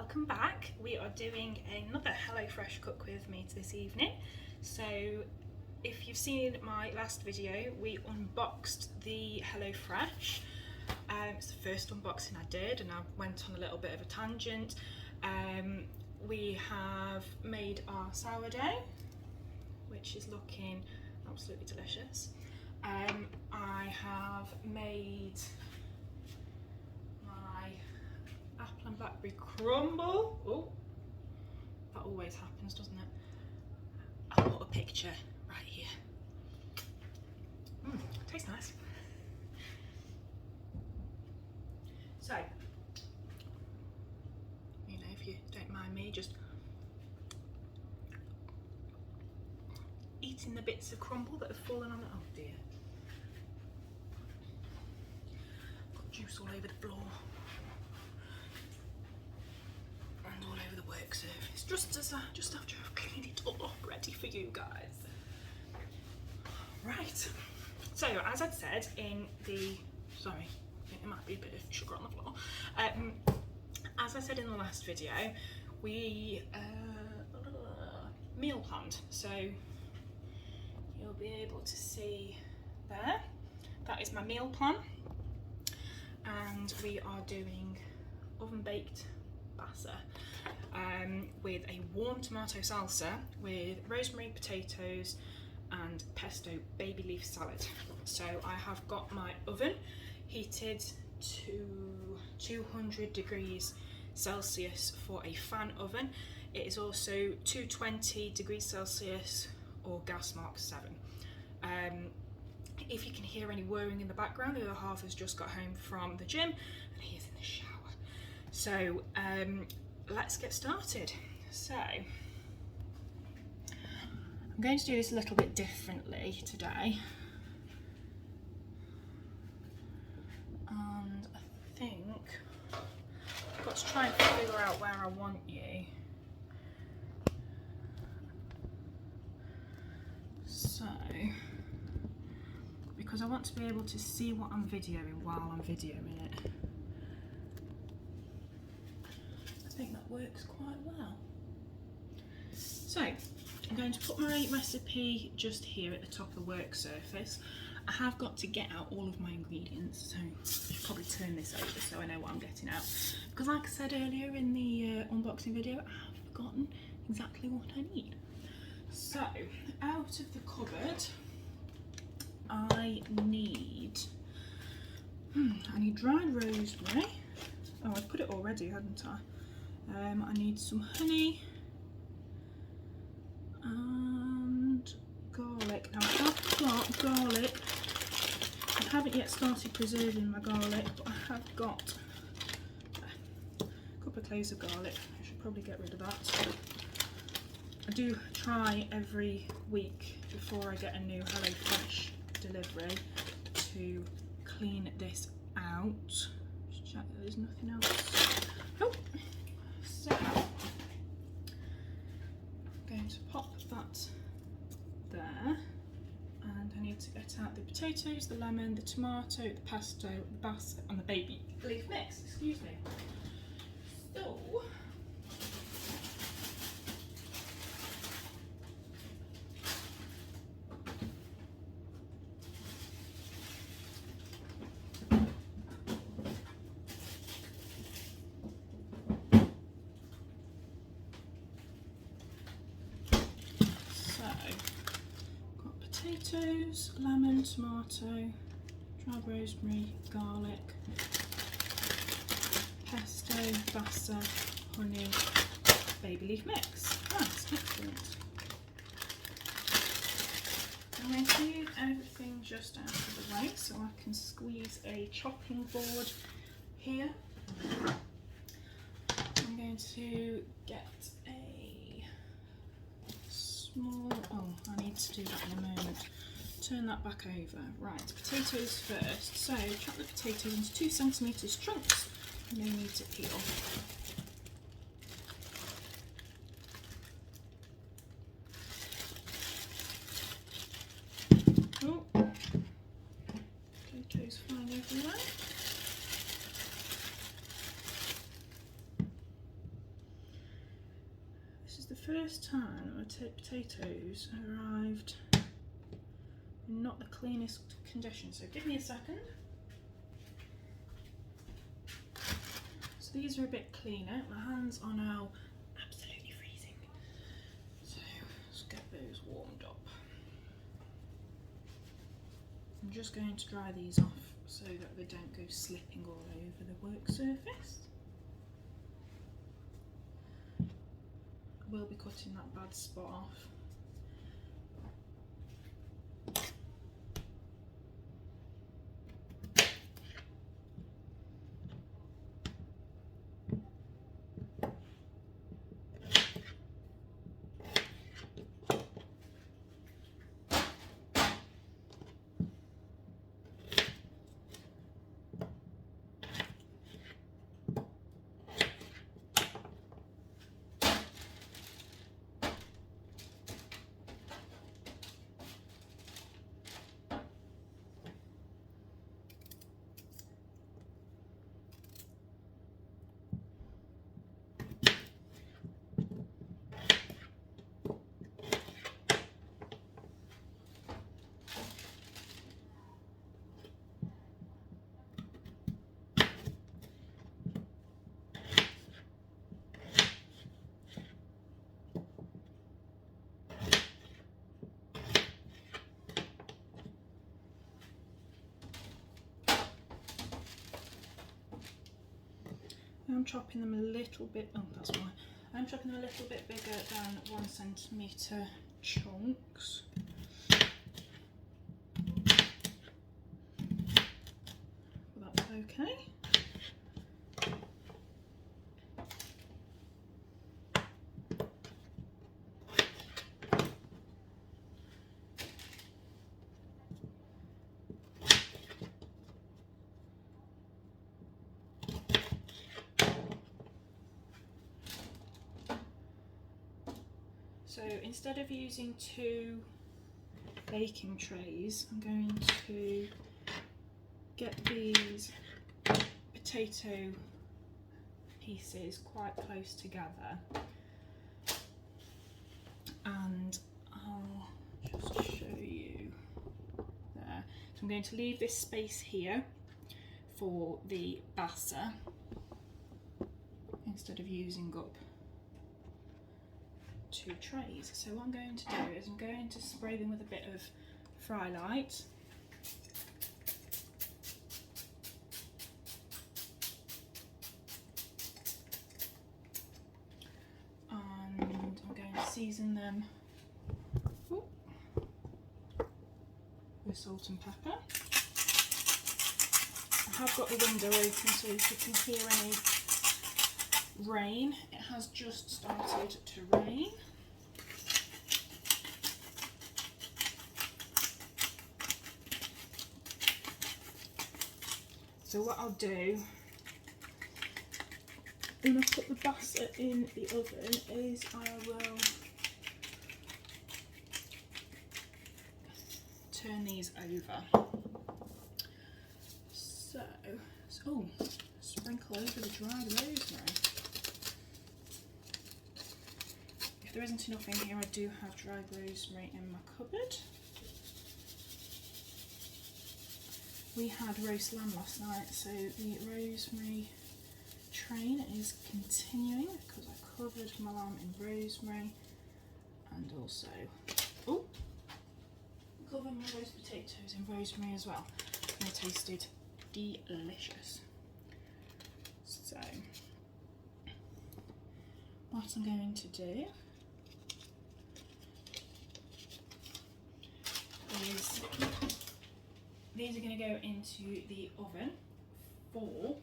welcome back. We are doing another HelloFresh cook with me this evening. So if you've seen my last video, we unboxed the HelloFresh. It's the first unboxing I did and I went on a little bit of a tangent. We have made our sourdough, which is looking absolutely delicious. I have made my apple and blackberry crumble. Oh, that always happens, doesn't it? I'll put a picture right here. Tastes nice. So, you know, if you don't mind me just eating the bits of crumble that have fallen on the, oh dear. Got juice all over the floor. And all over the work surface, just after I've cleaned it all up, ready for you guys. Right, so as I'd said in the, sorry, I think there might be a bit of sugar on the floor. As I said in the last video, we meal planned, so you'll be able to see there. That is my meal plan, and we are doing oven baked Basa with a warm tomato salsa with rosemary, potatoes and pesto baby leaf salad. So I have got my oven heated to 200 degrees Celsius for a fan oven. It is also 220 degrees Celsius or gas mark 7. If you can hear any whirring in the background, the other half has just got home from the gym and he is in the shower. So let's get started. So I'm going to do this a little bit differently today, and I think I've got to try and figure out where I want you. So, because I want to be able to see what I'm videoing while I'm videoing it. I think that works quite well. So I'm going to put my recipe just here at the top of the work surface. I have got to get out all of my ingredients, so I should probably turn this over so I know what I'm getting out. Because like I said earlier in the unboxing video, I have forgotten exactly what I need. So out of the cupboard, I need dried rosemary. Oh, I put it already, hadn't I? I need some honey and garlic. Now I have got garlic. I haven't yet started preserving my garlic, but I have got a couple of cloves of garlic. I should probably get rid of that. I do try every week before I get a new HelloFresh delivery to clean this out. Just check that there's nothing else. Oh, so I'm going to pop that there, and I need to get out the potatoes, the lemon, the tomato, the pesto, the basa and the baby leaf mix. Excuse me. So potatoes, lemon, tomato, dried rosemary, garlic, pesto, basa, honey, baby leaf mix. That's excellent. I'm going to move everything just out of the way so I can squeeze a chopping board here. I'm going to get a small, oh, I need to do that in a moment. Turn that back over. Right, potatoes first. So chop the potatoes into 2 centimetre chunks. No need to peel. Oh, potatoes flying everywhere. first time my potatoes arrived in not the cleanest condition, so give me a second. So these are a bit cleaner. My hands are now absolutely freezing. So let's get those warmed up. I'm just going to dry these off so that they don't go slipping all over the work surface. We'll be cutting that bad spot off. I'm chopping them a little bit, oh that's why, I'm chopping them a little bit bigger than 1 centimetre chunks. Well, that's okay. So instead of using 2 baking trays, I'm going to get these potato pieces quite close together, and I'll just show you there. So I'm going to leave this space here for the basa instead of using up 2 trays. So what I'm going to do is I'm going to spray them with a bit of fry light. And I'm going to season them with salt and pepper. I have got the window open so if you can hear any rain, it has just started to rain. So what I'll do when I put the basa in the oven is I will turn these over. So oh, sprinkle over the dried rosemary. If there isn't enough in here, I do have dried rosemary in my cupboard. We had roast lamb last night, so the rosemary train is continuing because I covered my lamb in rosemary and also covered my roast potatoes in rosemary as well. And they tasted delicious. So what I'm going to do is these are going to go into the oven for,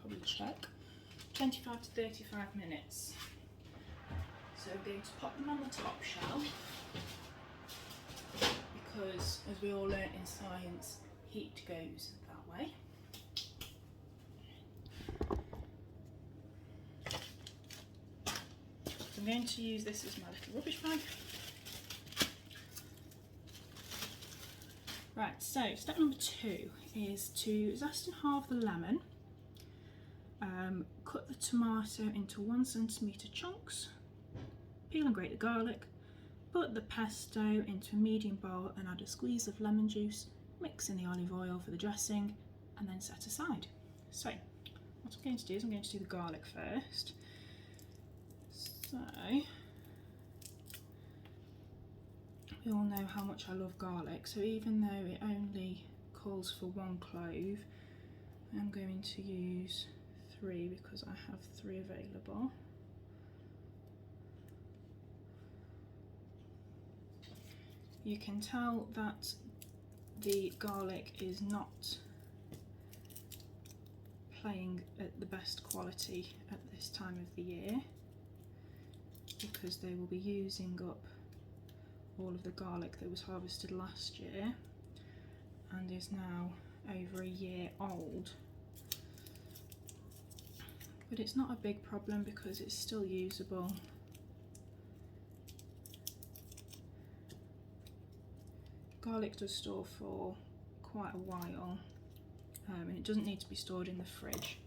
probably check, 25 to 35 minutes. So I'm going to pop them on the top shelf because, as we all learnt in science, heat goes that way. So I'm going to use this as my little rubbish bag. Right, so step number 2 is to zest and halve the lemon, cut the tomato into 1 centimetre chunks, peel and grate the garlic, put the pesto into a medium bowl and add a squeeze of lemon juice, mix in the olive oil for the dressing and then set aside. So what I'm going to do is I'm going to do the garlic first. So we all know how much I love garlic, so even though it only calls for 1 clove, I'm going to use 3 because I have 3 available. You can tell that the garlic is not playing at the best quality at this time of the year because they will be using up all of the garlic that was harvested last year and is now over a year old. But it's not a big problem because it's still usable. Garlic does store for quite a while, and it doesn't need to be stored in the fridge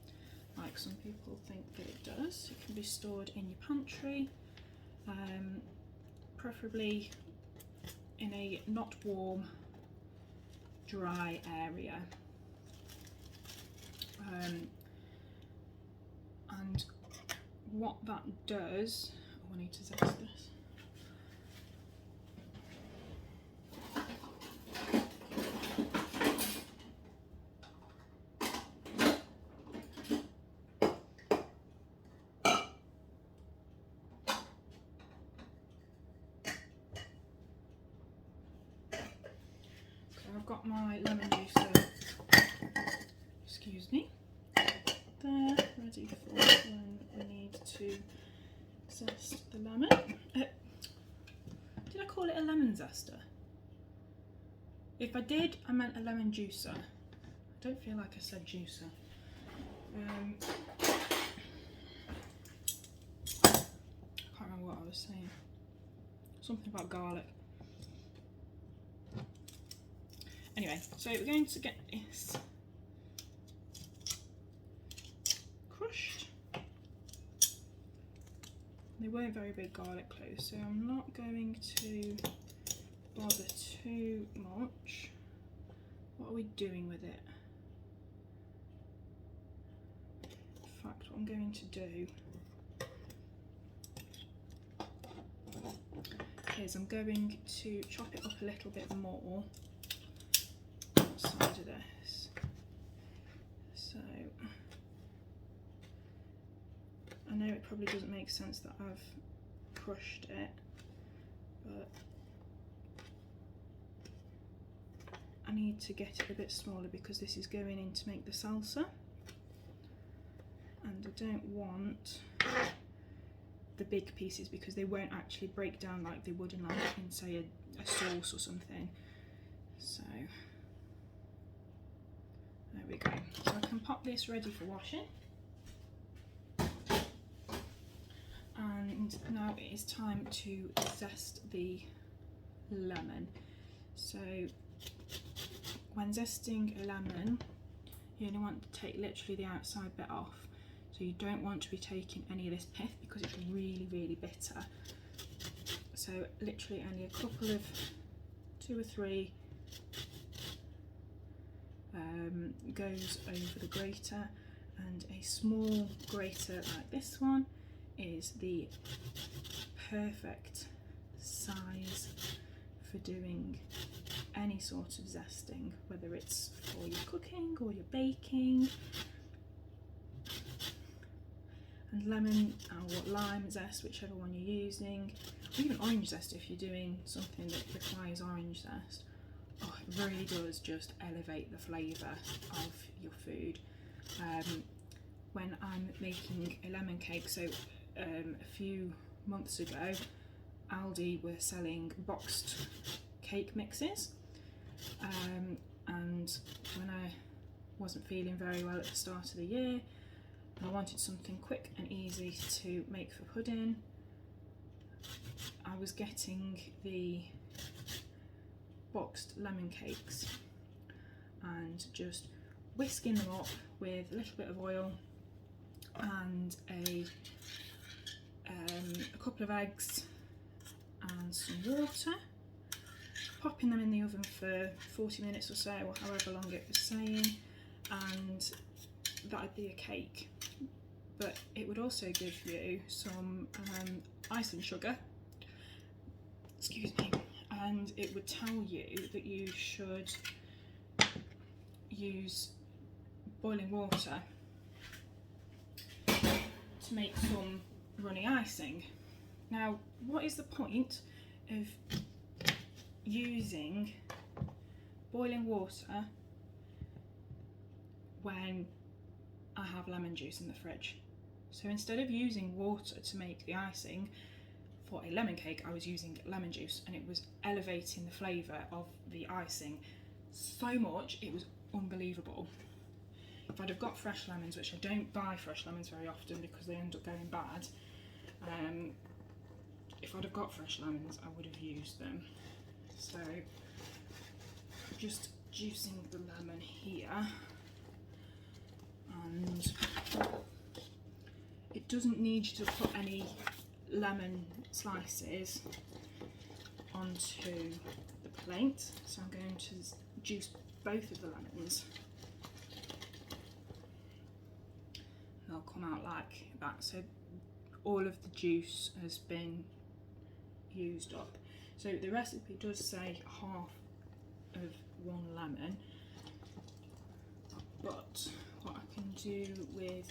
like some people think that it does. It can be stored in your pantry, preferably in a not warm, dry area. And what that does, oh, I need to zest this. I've got my lemon juice, excuse me, there, ready for when we need to zest the lemon. Did I call it a lemon zester? If I did, I meant a lemon juicer. I don't feel like I said juicer. I can't remember what I was saying. Something about garlic. Anyway, so we're going to get this crushed. They weren't very big garlic cloves, so I'm not going to bother too much. What are we doing with it? In fact, what I'm going to do is I'm going to chop it up a little bit more outside of this. So I know it probably doesn't make sense that I've crushed it, but I need to get it a bit smaller because this is going in to make the salsa, and I don't want the big pieces because they won't actually break down like they would in, like, in say a sauce or something. So there we go. So I can pop this ready for washing. And now it is time to zest the lemon. So when zesting a lemon, you only want to take literally the outside bit off. So you don't want to be taking any of this pith because it's really, really bitter. So literally only a couple of 2 or 3 goes over the grater, and a small grater like this one is the perfect size for doing any sort of zesting, whether it's for your cooking or your baking. And lemon or lime zest, whichever one you're using, or even orange zest if you're doing something that requires orange zest. Oh, it really does just elevate the flavour of your food. When I'm making a lemon cake, so a few months ago, Aldi were selling boxed cake mixes, and when I wasn't feeling very well at the start of the year, I wanted something quick and easy to make for pudding. I was getting the boxed lemon cakes and just whisking them up with a little bit of oil and a couple of eggs and some water, popping them in the oven for 40 minutes or so, or however long it was saying, and that would be a cake. But it would also give you some icing sugar, excuse me, and it would tell you that you should use boiling water to make some runny icing. Now, what is the point of using boiling water when I have lemon juice in the fridge? So instead of using water to make the icing for a lemon cake, I was using lemon juice, and it was elevating the flavour of the icing so much, it was unbelievable. If I'd have got fresh lemons, which I don't buy fresh lemons very often because they end up going bad, if I'd have got fresh lemons, I would have used them. So just juicing the lemon here, and it doesn't need you to put any lemon slices onto the plate, so I'm going to juice both of the lemons. They'll come out like that, so all of the juice has been used up. So the recipe does say half of 1 lemon, but what I can do with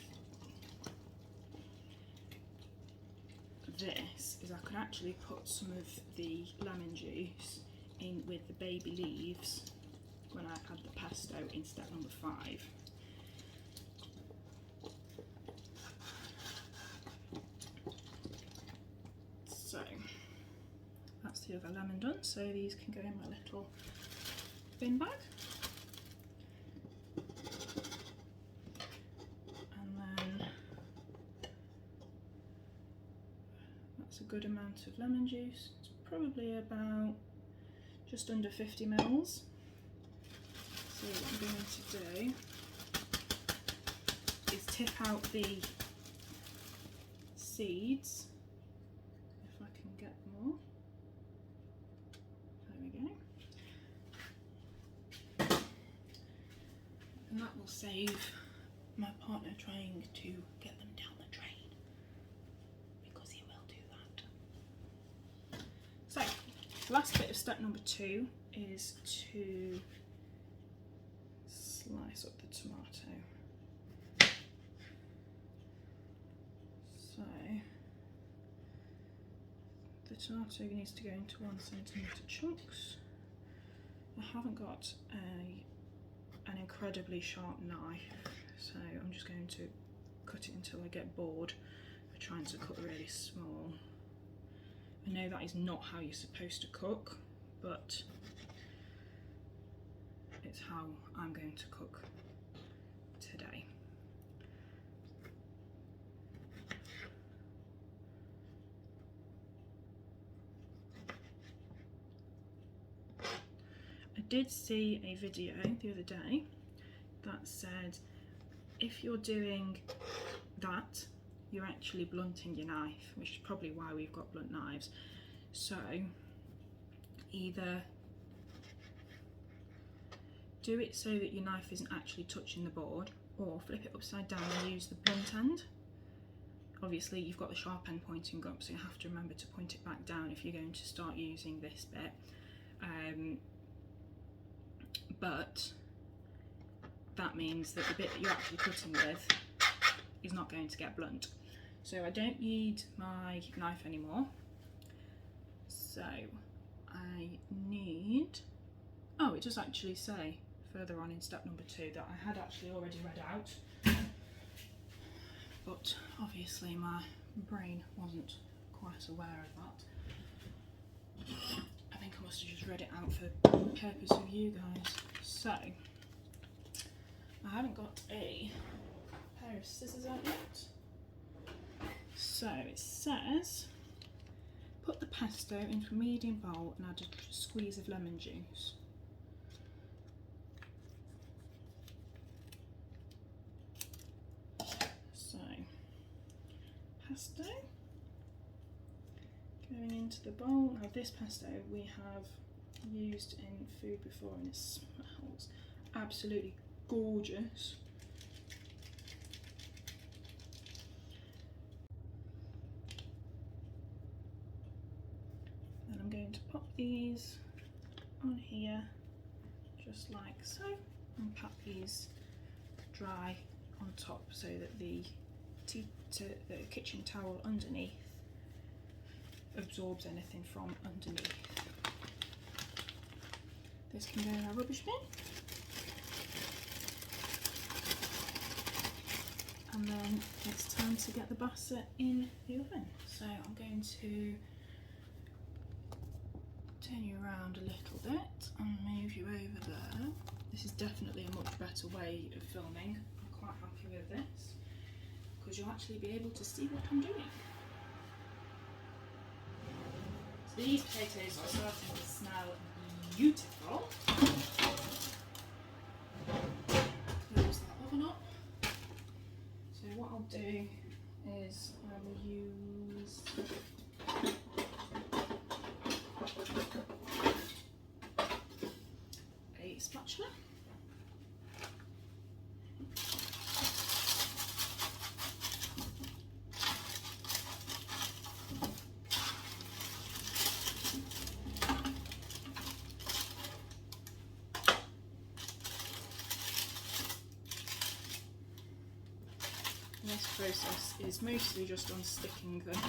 this is I could actually put some of the lemon juice in with the baby leaves when I add the pesto in step number 5. So that's the other lemon done, so these can go in my little bin bag. And then that's a good amount of lemon juice. It's probably about just under 50 mils. So what I'm going to do is tip out the seeds, if I can get them all. There we go. And that will save my partner trying to get them down the drain, because he will do that. So, the last bit of step number 2 is to slice up the tomato. So the tomato needs to go into 1 centimetre chunks. I haven't got an incredibly sharp knife, so I'm just going to cut it until I get bored of trying to cut really small. I know that is not how you're supposed to cook, but it's how I'm going to cook today. I did see a video the other day that said if you're doing that, you're actually blunting your knife, which is probably why we've got blunt knives. So either do it so that your knife isn't actually touching the board, or flip it upside down and use the blunt end. Obviously you've got the sharp end pointing up, so you have to remember to point it back down if you're going to start using this bit. But that means that the bit that you're actually cutting with is not going to get blunt. So I don't need my knife anymore. So I need, oh, it does actually say further on in step number 2 that I had actually already read out, but obviously my brain wasn't quite aware of that. I think I must have just read it out for the purpose of you guys. So I haven't got a pair of scissors out yet. So it says put the pesto into a medium bowl and add a squeeze of lemon juice. So pesto goes going into the bowl. Now this pesto we have used in food before and it smells absolutely gorgeous. Then I'm going to pop these on here just like so and pat these dry on top so that the kitchen towel underneath absorbs anything from underneath. This can go in our rubbish bin. And then it's time to get the basa in the oven. So I'm going to turn you around a little bit and move you over there. This is definitely a much better way of filming. I'm quite happy with this because you'll actually be able to see what I'm doing. So these potatoes are starting to smell beautiful. Close that oven up. So what I'll do is I will use a spatula. This process is mostly just unsticking them.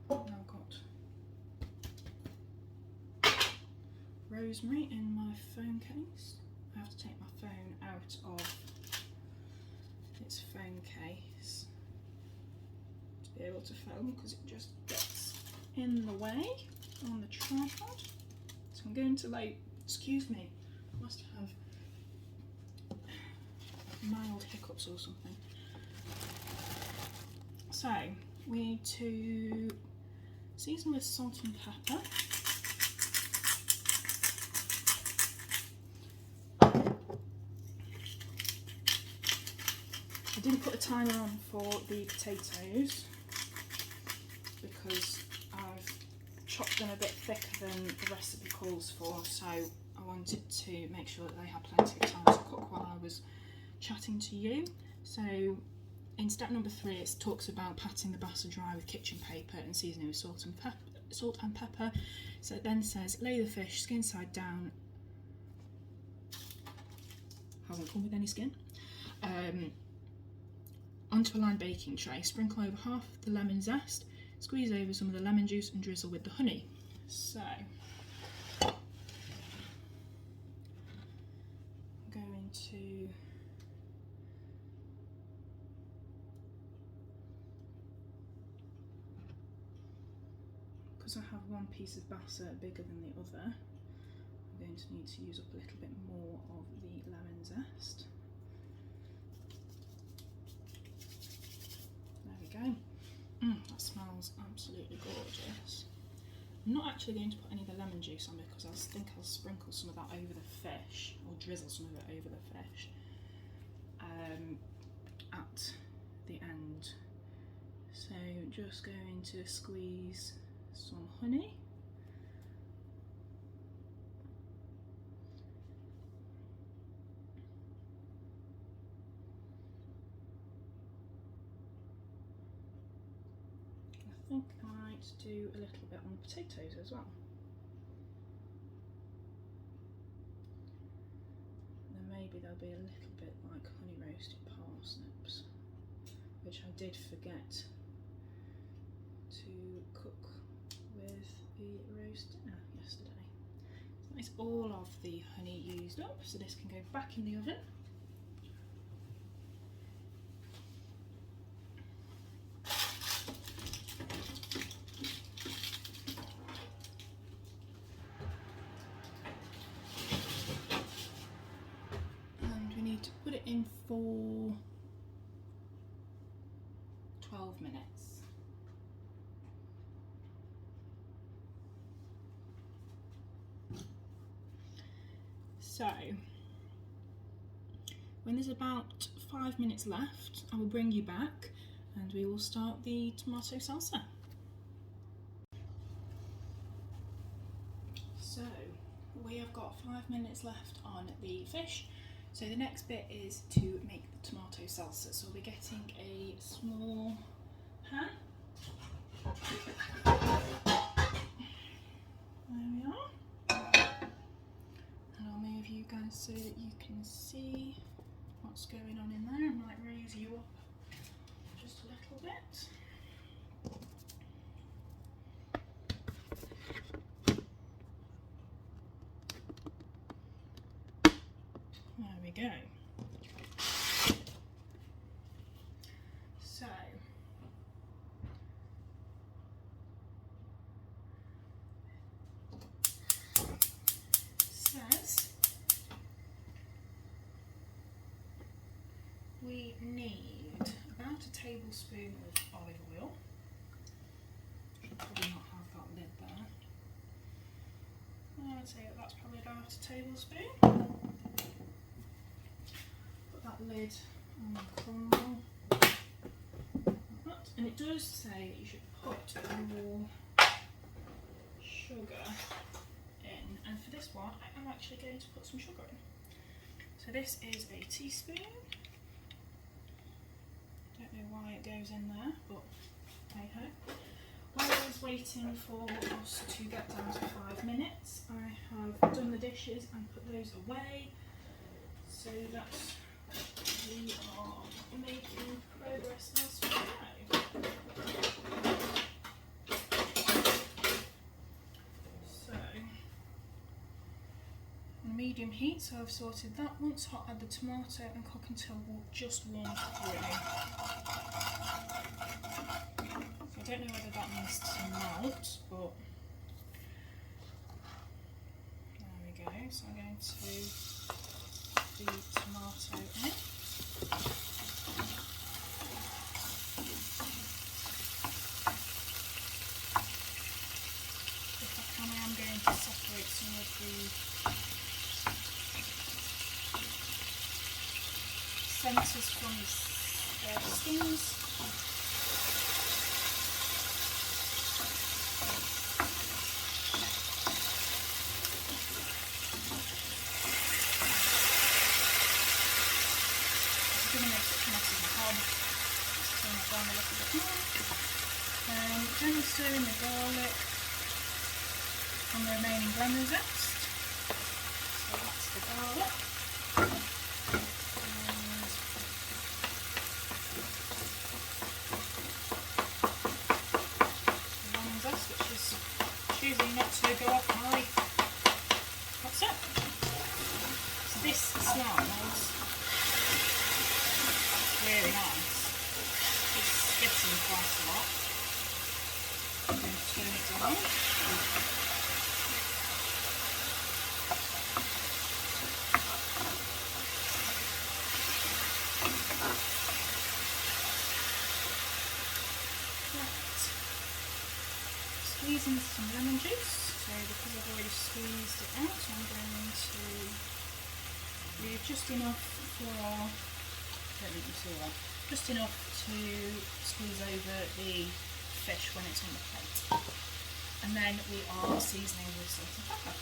Now I've got Rosemary in my phone case. I have to take my phone out of its phone case to be able to film because it just gets in the way on the tripod. So I'm going to excuse me, I must have mild hiccups or something. So we need to season with salt and pepper. I didn't put a timer on for the potatoes because I've chopped them a bit thicker than the recipe calls for, so I wanted to make sure that they had plenty of time to cook while I was chatting to you. So in step number 3 it talks about patting the basa dry with kitchen paper and seasoning with salt and pepper. So it then says lay the fish skin side down, hasn't come with any skin, onto a lined baking tray, sprinkle over half the lemon zest, squeeze over some of the lemon juice and drizzle with the honey. So I'm going to because I have one piece of basa bigger than the other, I'm going to need to use up a little bit more of the lemon zest. There we go. That smells absolutely gorgeous. I'm not actually going to put any of the lemon juice on because I think I'll sprinkle some of that over the fish, or drizzle some of it over the fish at the end. So just going to squeeze some honey. I think I might do a little bit on the potatoes as well. And then maybe there'll be a little bit like honey roasted parsnips, which I did forget to cook with the roast dinner yesterday. So that's all of the honey used up, so this can go back in the oven. And we need to put it in for 12 minutes. So, when there's about 5 minutes left, I will bring you back and we will start the tomato salsa. So we have got 5 minutes left on the fish. So the next bit is to make the tomato salsa. So we're getting a small pan. There we are. And I'll move you guys so that you can see what's going on in there. I might raise you up just a little bit. There we go. So says we need about a tablespoon of olive oil. Should probably not have that lid there. I'd say that's probably about a tablespoon. Put that lid on the crumble. Like that. And it does say that you should put your sugar in. And for this one, I am actually going to put some sugar in. So this is a teaspoon. Don't know why it goes in there, but hey ho. While I was waiting for us to get down to 5 minutes, I have done the dishes and put those away so that we are making progress as we go. So, on medium heat, so I've sorted that. Once hot, add the tomato and cook until just warm through. I don't know whether that needs to melt, but there we go. So I'm going to put the tomato in. If I can, I am going to separate some of the centres from the skins. Then we're stirring the garlic and the remaining lemon zest. So that's the garlic. And the lemon zest, which is choosing not to go off high. That's it. So this smells really nice. It's spitting quite a lot. I'm going to turn it down. Right. Squeezing some lemon juice. So because I've already squeezed it out, I'm going to leave just enough for, don't need to see that, just enough to squeeze over the fish when it's on the plate, and then we are seasoning with salt and pepper.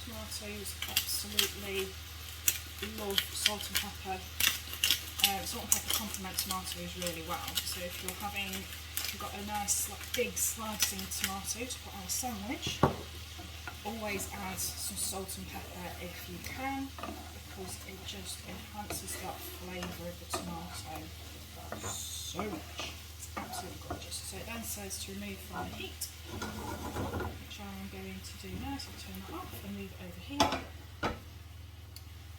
Tomatoes absolutely love salt and pepper. Salt and pepper complement tomatoes really well. So if you've got a nice big slicing tomato to put on a sandwich, always add some salt and pepper if you can, because it just enhances that flavour of the tomato so much. It's absolutely gorgeous. So it then says to remove from the heat, which I am going to do now. So I'll turn that off and move it over here.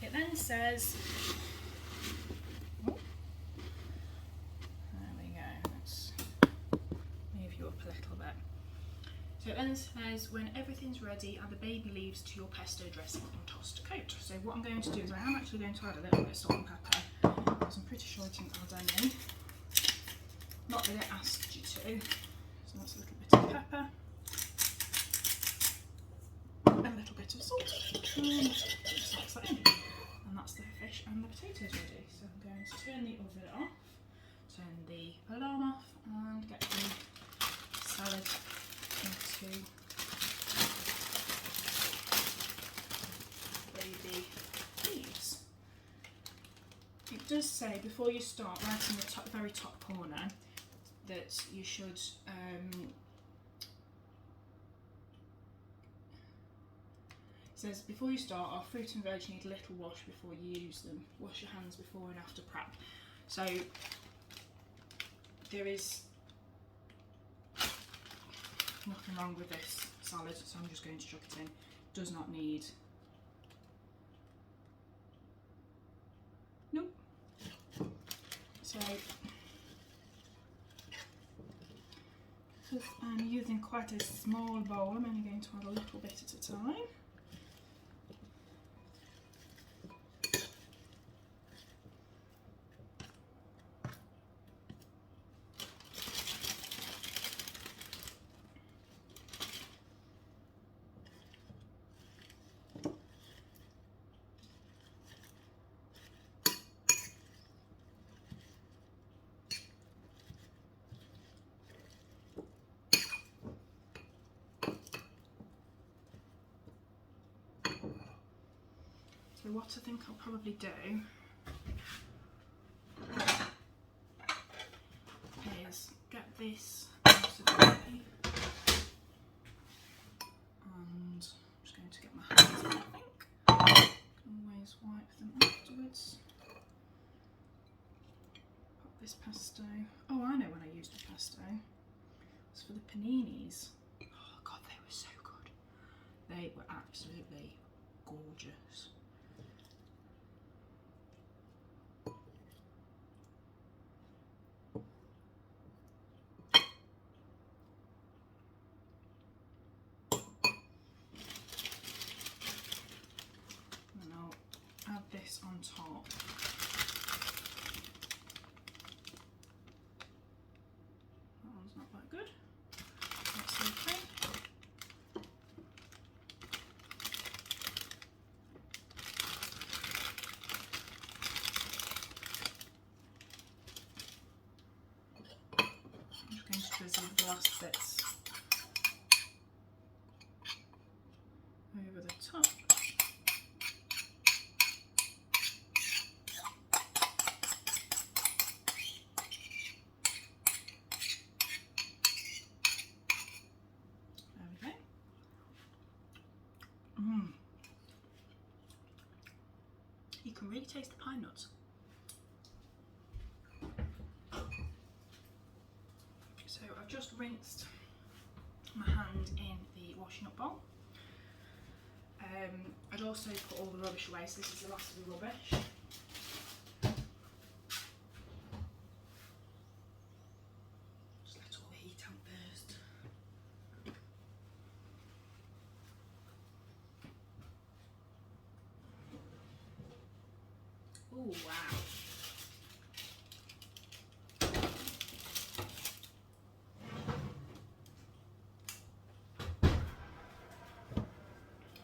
It then says, there we go, let's move you up a little bit. So it then says, when everything's ready, add the baby leaves to your pesto dressing and toss to coat. So what I'm going to do is I am actually going to add a little bit of salt and pepper, because I'm pretty sure I didn't add any. Not that it asked you to. So that's a little bit of pepper. of salt and slice that in. And that's the fish and the potatoes ready. So I'm going to turn the oven off, turn the alarm off, and get the salad into baby leaves. It does say before you start, right in the top, very top corner, that you should it says before you start, our fruit and veg need a little wash before you use them. Wash your hands before and after prep. So there is nothing wrong with this salad, so I'm just going to chuck it in. Does not need. Nope. So because I'm using quite a small bowl, I'm only going to add a little bit at a time. So what I think I'll probably do is get this out of the way, and I'm just going to get my hands on, I think. Can always wipe them afterwards. Pop this pesto. Oh, I know when I used the pesto. It's for the paninis. Oh god, they were so good. They were absolutely gorgeous. Add this on top. That one's not that good. That's okay. I'm just going to drizzle the last bits over the top. You can really taste the pine nuts. So I've just rinsed my hand in the washing up bowl. I'd also put all the rubbish away, so this is the last of the rubbish. Just let all the heat out first. Oh wow.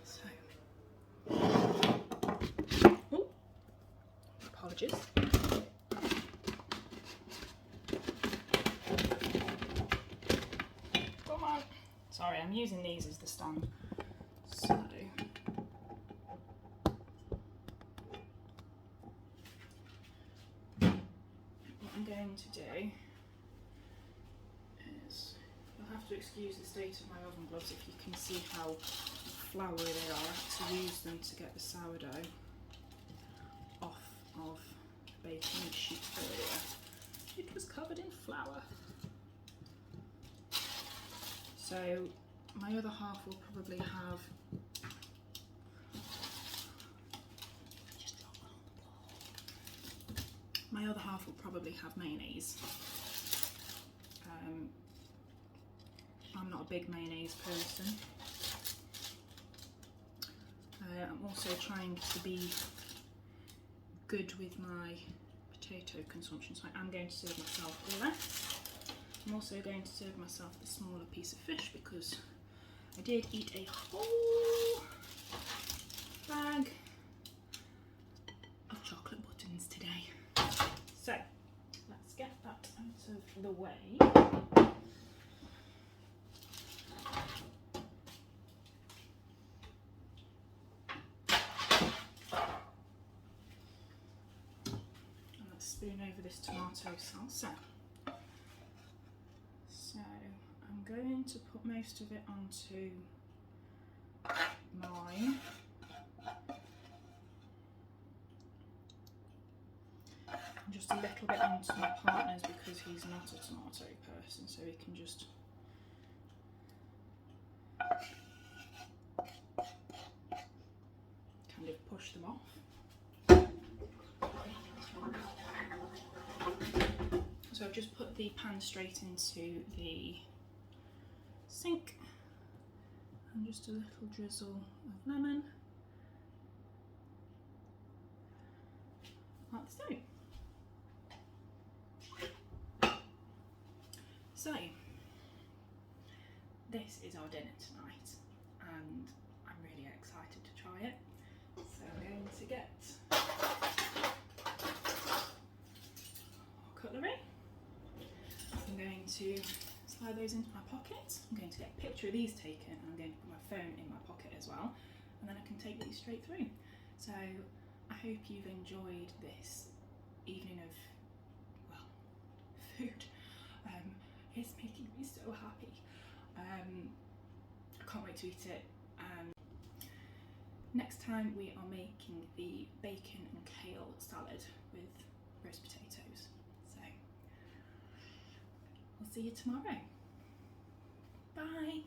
So, oh, apologies. Come on. Sorry, I'm using these as the stand. So. I'm going to do is, you'll have to excuse the state of my oven gloves if you can see how floury they are. I had to use them to get the sourdough off of the baking sheet earlier. It was covered in flour. So my other half will probably have mayonnaise. I'm not a big mayonnaise person. I'm also trying to be good with my potato consumption, so I am going to serve myself less. I'm also going to serve myself the smaller piece of fish because I did eat a whole bag of chocolate buttons today. So let's get that out of the way. And let's spoon over this tomato salsa. So I'm going to put most of it onto mine. And just a little bit onto my partner's because he's not a tomato person, so he can just kind of push them off. So I've just put the pan straight into the sink and just a little drizzle of lemon, like so. So this is our dinner tonight and I'm really excited to try it. So I'm going to get our cutlery. I'm going to slide those into my pocket. I'm going to get a picture of these taken and I'm going to put my phone in my pocket as well, and then I can take these straight through. So I hope you've enjoyed this evening of, well, food. It's making me so happy. I can't wait to eat it. Next time we are making the bacon and kale salad with roast potatoes. So I'll see you tomorrow. Bye.